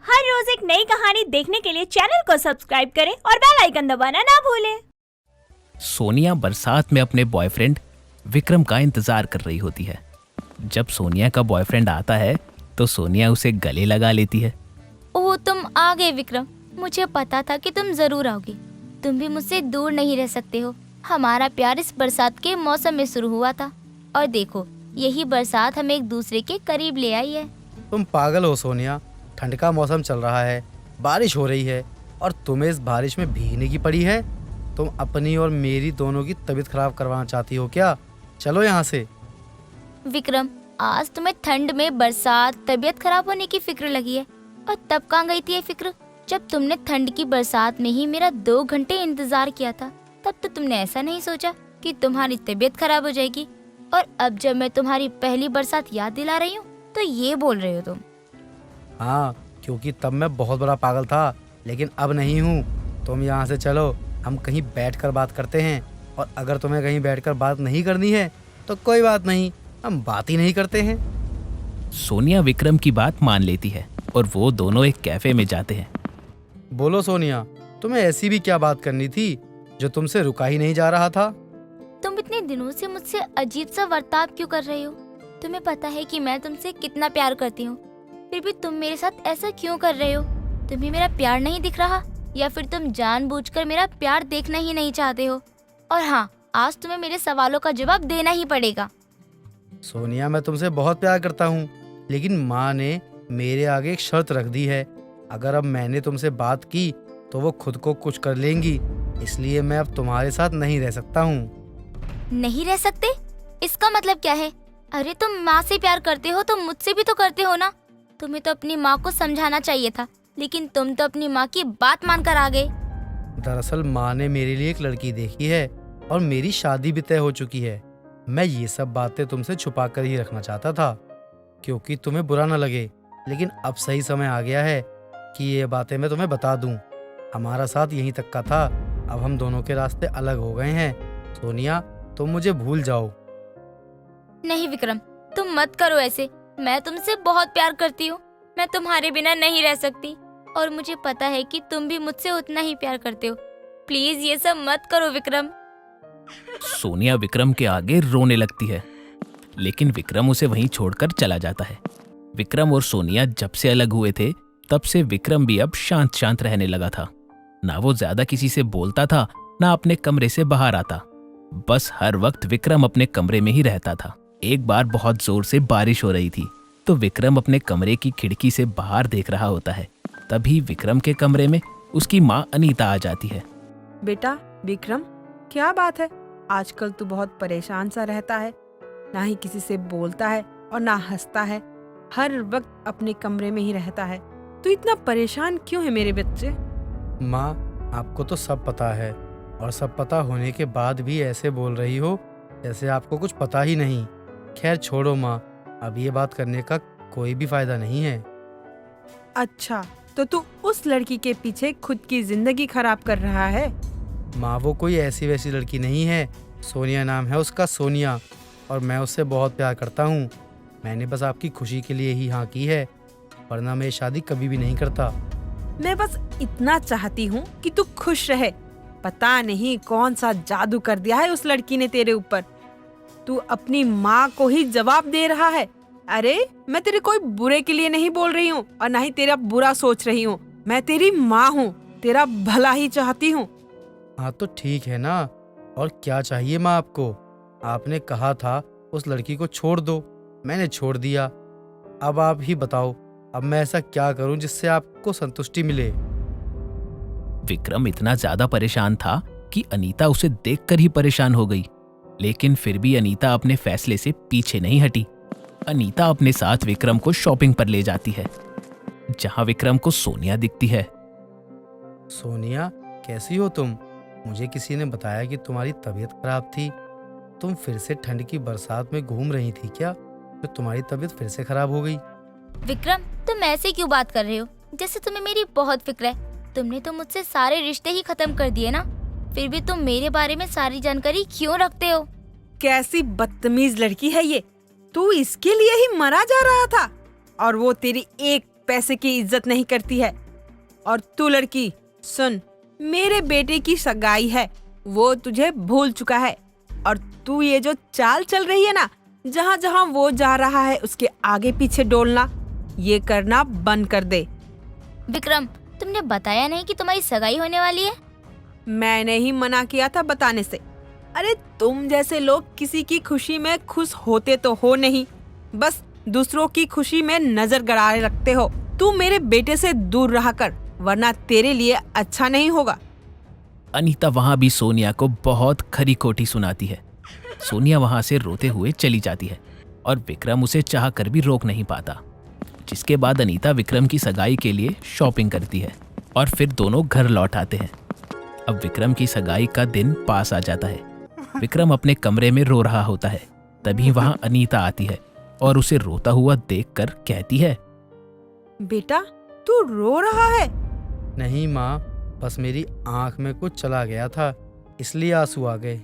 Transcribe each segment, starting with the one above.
हर रोज एक नई कहानी देखने के लिए चैनल को सब्सक्राइब करें और बेल आइकन दबाना ना भूलें। सोनिया बरसात में अपने बॉयफ्रेंड विक्रम का इंतजार कर रही होती है। जब सोनिया का बॉयफ्रेंड आता है तो सोनिया उसे गले लगा लेती है। ओह, तुम आ गए विक्रम। मुझे पता था कि तुम जरूर आओगे। तुम भी मुझसे दूर नहीं रह सकते हो। हमारा प्यार इस बरसात के मौसम में शुरू हुआ था और देखो, यही बरसात हमें एक दूसरे के करीब ले आई है। तुम पागल हो सोनिया। ठंड का मौसम चल रहा है, बारिश हो रही है और तुम्हें इस बारिश में भीगने की पड़ी है। तुम अपनी और मेरी दोनों की तबीयत खराब करवाना चाहती हो क्या? चलो यहाँ से। विक्रम, आज तुम्हें ठंड में बरसात, तबीयत खराब होने की फिक्र लगी है। और तब कहाँ गई थी ये फिक्र, जब तुमने ठंड की बरसात में ही मेरा 2 घंटे इंतजार किया था। तब तो तुमने ऐसा नहीं सोचा कि तुम्हारी तबीयत खराब हो जाएगी। और अब जब मैं तुम्हारी पहली बरसात याद दिला रही हूँ तो ये बोल रहे हो तुम। हाँ, क्योंकि तब मैं बहुत बड़ा पागल था, लेकिन अब नहीं हूँ। तुम यहाँ से चलो, हम कहीं बैठकर बात करते हैं। और अगर तुम्हें कहीं बैठकर बात नहीं करनी है तो कोई बात नहीं, हम बात ही नहीं करते हैं। सोनिया विक्रम की बात मान लेती है और वो दोनों एक कैफे में जाते हैं। बोलो सोनिया, तुम्हें ऐसी भी क्या बात करनी थी जो तुमसे रुका ही नहीं जा रहा था? तुम इतने दिनों से मुझसे अजीब सा बर्ताव क्यों कर रहे हो? तुम्हें पता है कि मैं तुमसे कितना प्यार करती हूँ, फिर भी तुम मेरे साथ ऐसा क्यों कर रहे हो? तुम्हें मेरा प्यार नहीं दिख रहा, या फिर तुम जानबूझकर मेरा प्यार देखना ही नहीं चाहते हो? और हाँ, आज तुम्हें मेरे सवालों का जवाब देना ही पड़ेगा। सोनिया, मैं तुमसे बहुत प्यार करता हूँ, लेकिन माँ ने मेरे आगे एक शर्त रख दी है। अगर अब मैंने तुमसे बात की तो वो खुद को कुछ कर लेंगी, इसलिए मैं अब तुम्हारे साथ नहीं रह सकता हूँ। नहीं रह सकते? इसका मतलब क्या है? अरे, तुम माँ से प्यार करते हो तो मुझसे भी तो करते हो ना। तुम्हें तो अपनी माँ को समझाना चाहिए था, लेकिन तुम तो अपनी माँ की बात मानकर आ गए। दरअसल माँ ने मेरे लिए एक लड़की देखी है और मेरी शादी भी तय हो चुकी है। मैं ये सब बातें तुमसे छुपा कर ही रखना चाहता था, क्योंकि तुम्हें बुरा न लगे, लेकिन अब सही समय आ गया है कि ये बातें मैं तुम्हें बता दूं। हमारा साथ यहीं तक का था, अब हम दोनों के रास्ते अलग हो गए हैं। सोनिया, तुम मुझे भूल जाओ। नहीं विक्रम, तुम मत करो ऐसे। मैं तुमसे बहुत प्यार करती हूँ। मैं तुम्हारे बिना नहीं रह सकती, और मुझे पता है कि तुम भी मुझसे उतना ही प्यार करते हो। प्लीज ये सब मत करो विक्रम। सोनिया विक्रम के आगे रोने लगती है, लेकिन विक्रम उसे वहीं छोड़कर चला जाता है। विक्रम और सोनिया जब से अलग हुए थे तब से विक्रम भी अब शांत शांत रहने लगा था। ना वो ज्यादा किसी से बोलता था, ना अपने कमरे से बाहर आता। बस हर वक्त विक्रम अपने कमरे में ही रहता था। एक बार बहुत जोर से बारिश हो रही थी तो विक्रम अपने कमरे की खिड़की से बाहर देख रहा होता है। तभी विक्रम के कमरे में उसकी माँ अनीता आ जाती है। बेटा विक्रम, क्या बात है? आजकल तू बहुत परेशान सा रहता है। ना ही किसी से बोलता है और ना हंसता है। हर वक्त अपने कमरे में ही रहता है। तू इतना परेशान क्यों है मेरे बच्चे? माँ, आपको तो सब पता है, और सब पता होने के बाद भी ऐसे बोल रही हो जैसे आपको कुछ पता ही नहीं। खैर छोड़ो माँ, अब ये बात करने का कोई भी फायदा नहीं है। अच्छा, तो तू उस लड़की के पीछे खुद की जिंदगी खराब कर रहा है? माँ, वो कोई ऐसी वैसी लड़की नहीं है। सोनिया नाम है उसका, सोनिया, और मैं उससे बहुत प्यार करता हूँ। मैंने बस आपकी खुशी के लिए ही हाँ की है, वरना मैं शादी कभी भी नहीं करता। मैं बस इतना चाहती हूँ कि तू खुश रहे। पता नहीं कौन सा जादू कर दिया है उस लड़की ने तेरे ऊपर। तू अपनी माँ को ही जवाब दे रहा है। अरे, मैं तेरे कोई बुरे के लिए नहीं बोल रही हूँ और ना ही तेरा बुरा सोच रही हूँ। मैं तेरी माँ हूँ, तेरा भला ही चाहती हूँ। हाँ तो ठीक है ना, और क्या चाहिए माँ आपको? आपने कहा था उस लड़की को छोड़ दो, मैंने छोड़ दिया। अब आप ही बताओ, अब मैं ऐसा क्या करूं जिससे आपको संतुष्टि मिले? विक्रम इतना ज्यादा परेशान था कि अनीता उसे देखकर ही परेशान हो गई, लेकिन फिर भी अनीता अपने फैसले से पीछे नहीं हटी। अनीता अपने साथ विक्रम को शॉपिंग पर ले जाती है, जहां विक्रम को सोनिया दिखती है। सोनिया, कैसी हो तुम? मुझे किसी ने बताया कि तुम्हारी तबीयत खराब थी। तुम फिर से ठंड की बरसात में घूम रही थी क्या, तो तुम्हारी तबीयत फिर से खराब हो गई? विक्रम, तुम ऐसे क्यों बात कर रहे हो जैसे तुम्हें मेरी बहुत फिक्र है? तुमने तो मुझसे सारे रिश्ते ही खत्म कर दिए ना, फिर भी तुम मेरे बारे में सारी जानकारी क्यों रखते हो? कैसी बदतमीज लड़की है ये। तू इसके लिए ही मरा जा रहा था, और वो तेरी एक पैसे की इज्जत नहीं करती है। और तू लड़की सुन, मेरे बेटे की सगाई है, वो तुझे भूल चुका है। और तू ये जो चाल चल रही है ना, जहाँ जहाँ वो जा रहा है उसके आगे पीछे डोलना, ये करना बंद कर दे। विक्रम, तुमने बताया नहीं कि तुम्हारी सगाई होने वाली है? मैंने ही मना किया था बताने से। अरे तुम जैसे लोग किसी की खुशी में खुश होते तो हो नहीं, बस दूसरों की खुशी में नजर गड़ाए रखते हो। तू मेरे बेटे से दूर रहा कर, वरना तेरे लिए अच्छा नहीं होगा। अनीता वहां भी सोनिया को बहुत खरी खोटी सुनाती है। सोनिया वहां से रोते हुए चली जाती है और विक्रम उसे चाह कर भी रोक नहीं पाता। जिसके बाद अनीता विक्रम की सगाई के लिए शॉपिंग करती है और फिर दोनों घर लौट आते हैं। अब विक्रम की सगाई का दिन पास आ जाता है। विक्रम अपने कमरे में रो रहा होता है। तभी वहां अनीता आती है और उसे रोता हुआ देखकर कहती है, बेटा तू रो रहा है? नहीं माँ, बस मेरी आंख में कुछ चला गया था, इसलिए आंसू आ गए।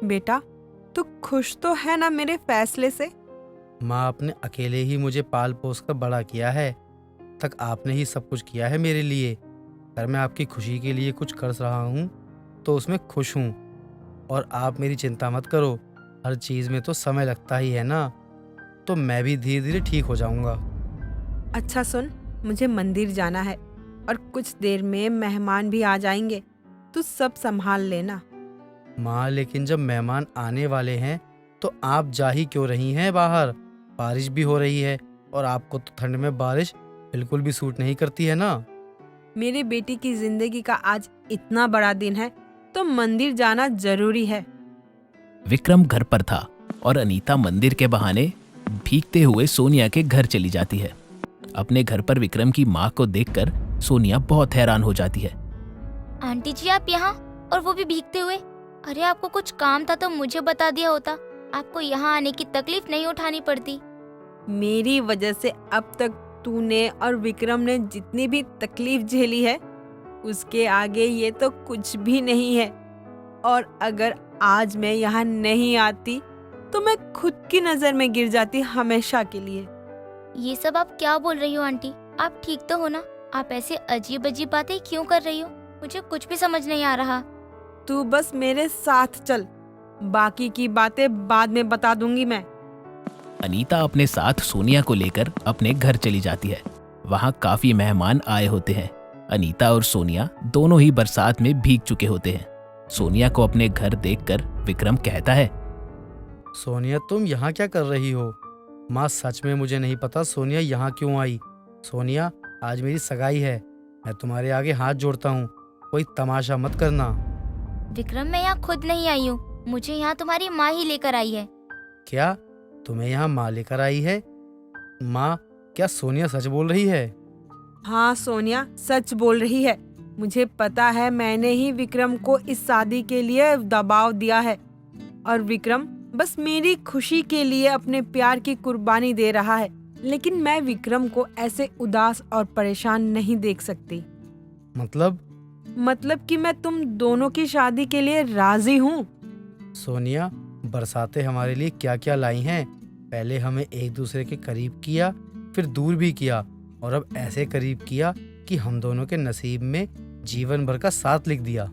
बेटा तू खुश तो है ना मेरे फैसले से? माँ, आपने अकेले ही मुझे पाल पोस कर बड़ा किया है, तक आपने ही सब कुछ किया है मेरे लिए। अगर मैं आपकी खुशी के लिए कुछ कर रहा हूँ तो उसमें खुश हूँ। और आप मेरी चिंता मत करो, हर चीज़ में तो समय लगता ही है ना, तो मैं भी धीरे धीरे ठीक हो जाऊँगा। अच्छा सुन, मुझे मंदिर जाना है और कुछ देर में मेहमान भी आ जाएंगे, तू सब संभाल लेना। माँ, लेकिन जब मेहमान आने वाले हैं तो आप जा ही क्यों रही हैं बाहर? बारिश भी हो रही है और आपको तो ठंड में बारिश बिल्कुल भी सूट नहीं करती है ना। मेरे बेटी की जिंदगी का आज इतना बड़ा दिन है तो मंदिर जाना जरूरी है। विक्रम घर पर था और अनीता मंदिर के बहाने भीगते हुए सोनिया के घर चली जाती है। अपने घर पर विक्रम की माँ को देखकर सोनिया बहुत हैरान हो जाती है। आंटी जी आप यहाँ, और वो भी भीगते हुए? अरे आपको कुछ काम था तो मुझे बता दिया होता, आपको यहाँ आने की तकलीफ नहीं उठानी पड़ती। मेरी वजह से अब तक तूने और विक्रम ने जितनी भी तकलीफ झेली है उसके आगे ये तो कुछ भी नहीं है। और अगर आज मैं यहाँ नहीं आती तो मैं खुद की नजर में गिर जाती हमेशा के लिए। ये सब आप क्या बोल रही हो आंटी? आप ठीक तो हो ना? आप ऐसे अजीब अजीब बातें क्यों कर रही हो? मुझे कुछ भी समझ नहीं आ रहा। तू बस मेरे साथ चल, बाकी की बातें बाद में बता दूंगी मैं। अनीता अपने साथ सोनिया को लेकर अपने घर चली जाती है। वहां काफी मेहमान आए होते हैं। अनीता और सोनिया दोनों ही बरसात में भीग चुके होते हैं। सोनिया को अपने घर देखकर विक्रम कहता है, सोनिया, तुम यहाँ क्या कर रही हो? माँ, सच में मुझे नहीं पता सोनिया यहाँ क्यों आई। सोनिया, आज मेरी सगाई है, मैं तुम्हारे आगे हाथ जोड़ता हूँ, कोई तमाशा मत करना। विक्रम, मैं यहाँ खुद नहीं आई हूँ, मुझे यहाँ तुम्हारी माँ ही लेकर आई है। क्या तुम्हें यहाँ माँ लेकर आई है? माँ, क्या सोनिया सच बोल रही है? हाँ सोनिया सच बोल रही है। मुझे पता है मैंने ही विक्रम को इस शादी के लिए दबाव दिया है और विक्रम बस मेरी खुशी के लिए अपने प्यार की कुर्बानी दे रहा है। लेकिन मैं विक्रम को ऐसे उदास और परेशान नहीं देख सकती। मतलब कि मैं तुम दोनों की शादी के लिए राजी हूँ। सोनिया, बरसातें हमारे लिए क्या क्या लाई हैं। पहले हमें एक दूसरे के करीब किया, फिर दूर भी किया, और अब ऐसे करीब किया कि हम दोनों के नसीब में जीवन भर का साथ लिख दिया।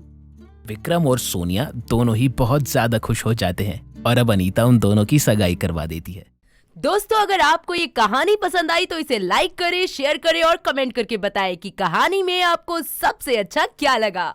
विक्रम और सोनिया दोनों ही बहुत ज्यादा खुश हो जाते हैं और अब अनीता उन दोनों की सगाई करवा देती है। दोस्तों, अगर आपको ये कहानी पसंद आई तो इसे लाइक करें, शेयर करें और कमेंट करके बताएं कि कहानी में आपको सबसे अच्छा क्या लगा।